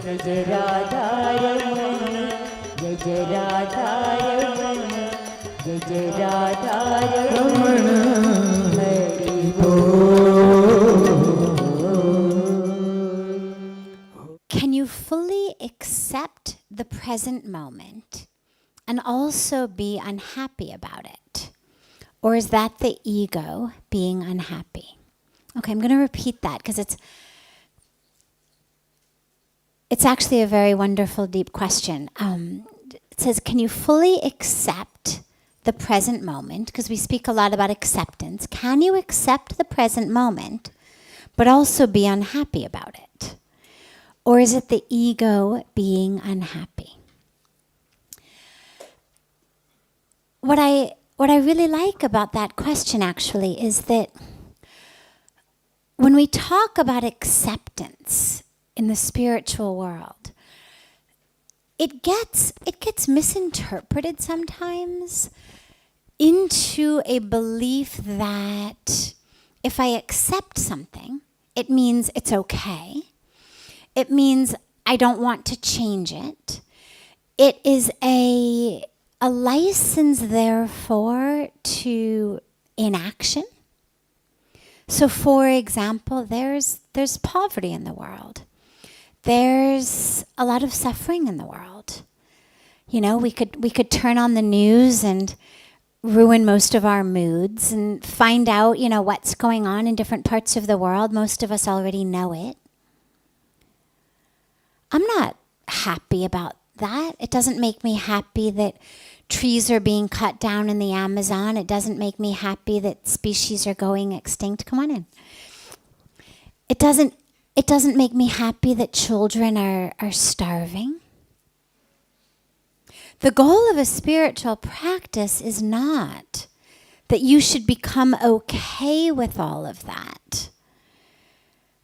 Jai Jai Radha Ramana, Jai Jai Radha Ramana, Jai Jai Radha Ramana, Hari Bol. Can you fully accept the present moment and also be unhappy about it? Or is that the ego being unhappy? Okay, I'm going to repeat that because it's actually a very wonderful, deep question. It says, can you fully accept the present moment? Because we speak a lot about acceptance. Can you accept the present moment, but also be unhappy about it? Or is it the ego being unhappy? What I really like about that question actually is that when we talk about acceptance in the spiritual world, it gets misinterpreted sometimes into a belief that if I accept something, it means it's okay. It means I don't want to change it. It is a license, therefore, to inaction. So, for example, there's poverty in the world. There's a lot of suffering in the world. You know, we could turn on the news and ruin most of our moods and find out, you know, what's going on in different parts of the world. Most of us already know it. I'm not happy about that. It doesn't make me happy that trees are being cut down in the Amazon. It doesn't make me happy that species are going extinct. Come on in. It doesn't make me happy that children are starving. The goal of a spiritual practice is not that you should become okay with all of that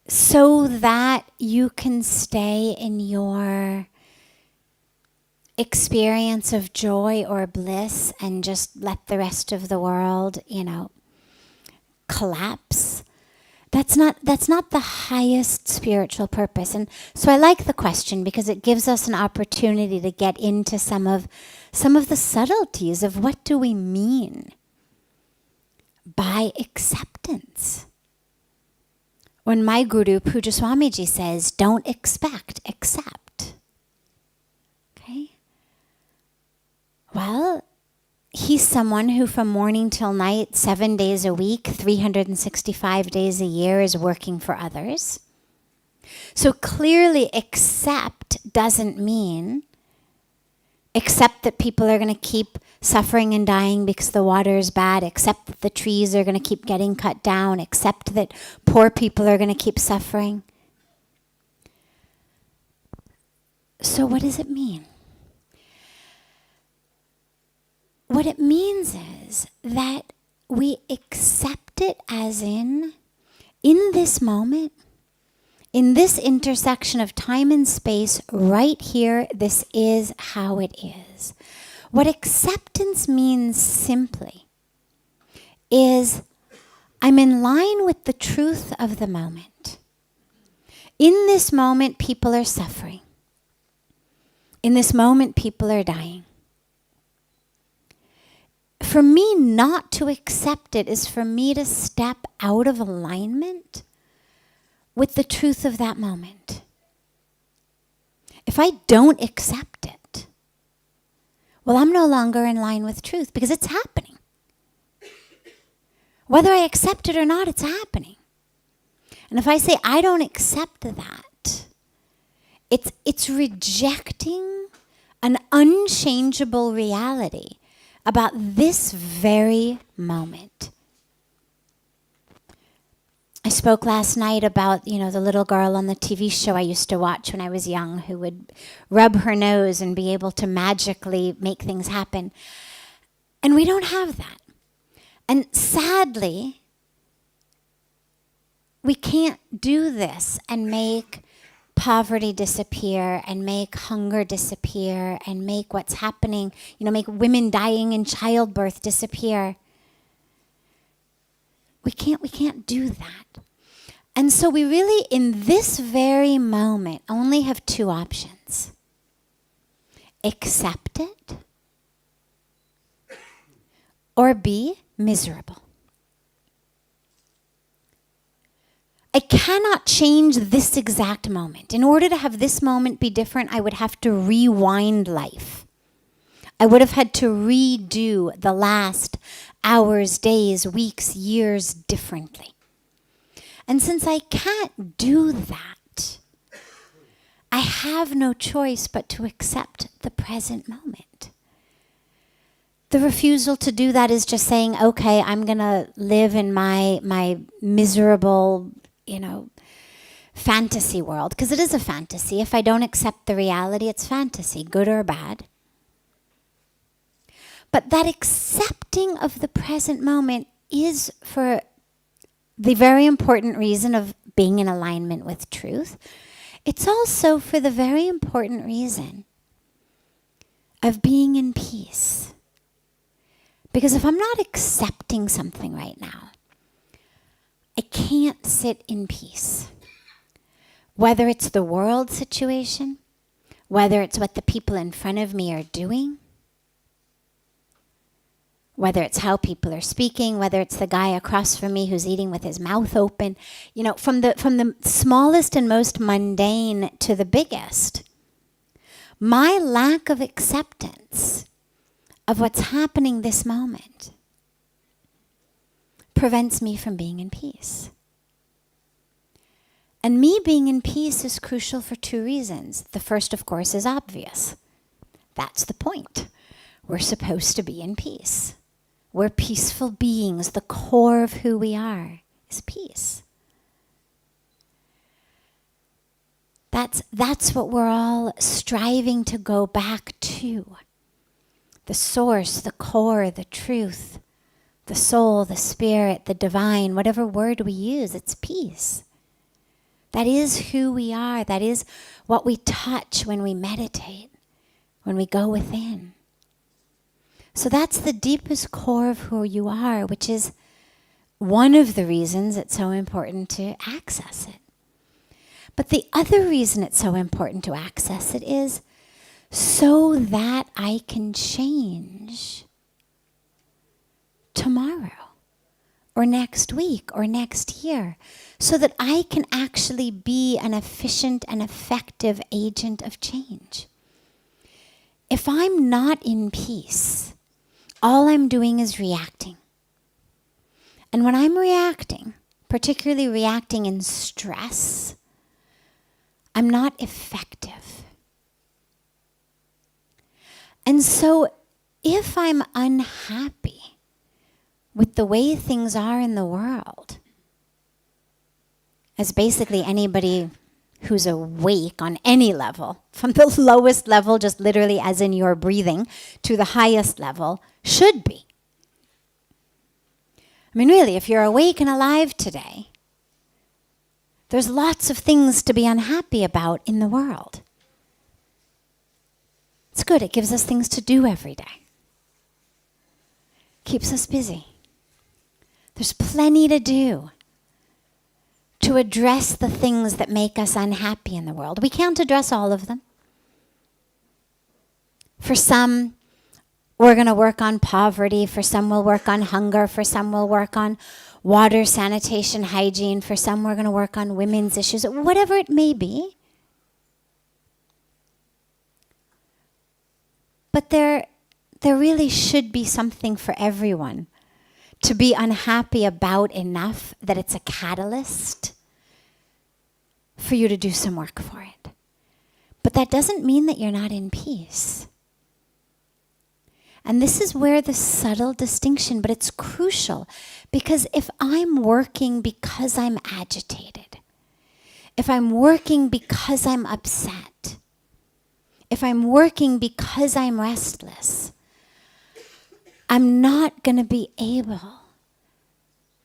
so that you can stay in your experience of joy or bliss and just let the rest of the world, you know, collapse. That's not the highest spiritual purpose. And so I like the question because it gives us an opportunity to get into some of the subtleties of what do we mean by acceptance. When my guru, Puja Swamiji, says, don't expect, accept. Okay? Well, he's someone who from morning till night, 7 days a week, 365 days a year is working for others. So clearly accept doesn't mean accept that people are going to keep suffering and dying because the water is bad, accept that the trees are going to keep getting cut down, accept that poor people are going to keep suffering. So what does it mean? What it means is that we accept it as in this moment, in this intersection of time and space, right here, this is how it is. What acceptance means simply is I'm in line with the truth of the moment. In this moment, people are suffering. In this moment, people are dying. For me not to accept it is for me to step out of alignment with the truth of that moment. If I don't accept it, well, I'm no longer in line with truth because it's happening. Whether I accept it or not, it's happening. And if I say I don't accept that, it's rejecting an unchangeable reality about this very moment. I spoke last night about, the little girl on the TV show I used to watch when I was young who would rub her nose and be able to magically make things happen. And we don't have that. And sadly, we can't do this and make poverty disappear and make hunger disappear and make what's happening, make women dying in childbirth disappear. We can't do that. And so we really, in this very moment, only have two options. Accept it or be miserable. I cannot change this exact moment. In order to have this moment be different, I would have to rewind life. I would have had to redo the last hours, days, weeks, years differently. And since I can't do that, I have no choice but to accept the present moment. The refusal to do that is just saying, okay, I'm going to live in my miserable, fantasy world. Because it is a fantasy. If I don't accept the reality, it's fantasy, good or bad. But that accepting of the present moment is for the very important reason of being in alignment with truth. It's also for the very important reason of being in peace. Because if I'm not accepting something right now, I can't sit in peace. Whether it's the world situation, whether it's what the people in front of me are doing, whether it's how people are speaking, whether it's the guy across from me who's eating with his mouth open, from the smallest and most mundane to the biggest, my lack of acceptance of what's happening this moment prevents me from being in peace. And me being in peace is crucial for two reasons. The first, of course, is obvious. That's the point. We're supposed to be in peace. We're peaceful beings. The core of who we are is peace. That's what we're all striving to go back to. The source, the core, the truth, the soul, the spirit, the divine, whatever word we use, it's peace. That is who we are. That is what we touch when we meditate, when we go within. So that's the deepest core of who you are, which is one of the reasons it's so important to access it. But the other reason it's so important to access it is so that I can change tomorrow or next week or next year, so that I can actually be an efficient and effective agent of change. If I'm not in peace, all I'm doing is reacting. And when I'm reacting, particularly reacting in stress, I'm not effective. And so if I'm unhappy with the way things are in the world, as basically anybody who's awake on any level, from the lowest level, just literally as in your breathing, to the highest level, should be. I mean, really, if you're awake and alive today, there's lots of things to be unhappy about in the world. It's good. It gives us things to do every day. Keeps us busy. There's plenty to do to address the things that make us unhappy in the world. We can't address all of them. For some, we're going to work on poverty. For some, we'll work on hunger. For some, we'll work on water, sanitation, hygiene. For some, we're going to work on women's issues, whatever it may be. But there really should be something for everyone to be unhappy about enough that it's a catalyst for you to do some work for it. But that doesn't mean that you're not in peace. And this is where the subtle distinction, but it's crucial, because if I'm working because I'm agitated, if I'm working because I'm upset, if I'm working because I'm restless, I'm not going to be able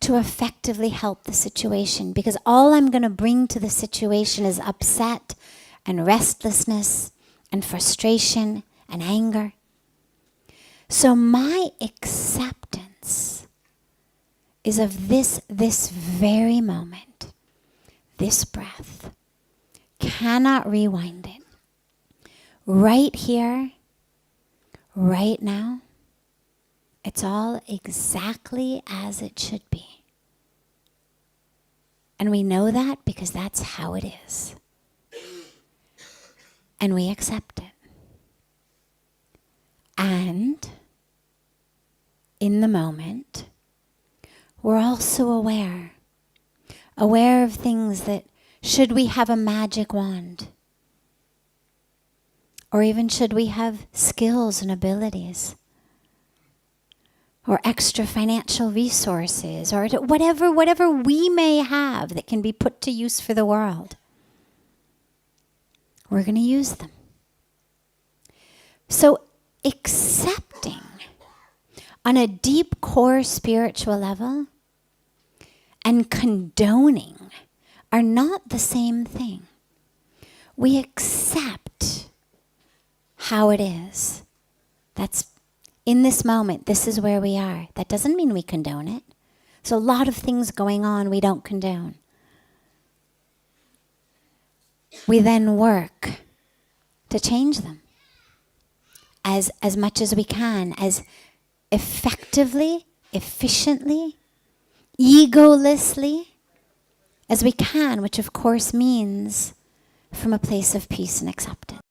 to effectively help the situation, because all I'm going to bring to the situation is upset and restlessness and frustration and anger. So my acceptance is of this very moment, this breath. Cannot rewind it. Right here, right now, it's all exactly as it should be. And we know that because that's how it is. And we accept it. And in the moment, we're also aware of things that, should we have a magic wand, or even should we have skills and abilities, or extra financial resources, or whatever we may have that can be put to use for the world, we're going to use them. So accepting on a deep core spiritual level and condoning are not the same thing. We accept how it is. That's in this moment, this is where we are. That doesn't mean we condone it. There's a lot of things going on we don't condone. We then work to change them as much as we can, as effectively, efficiently, egolessly as we can, which of course means from a place of peace and acceptance.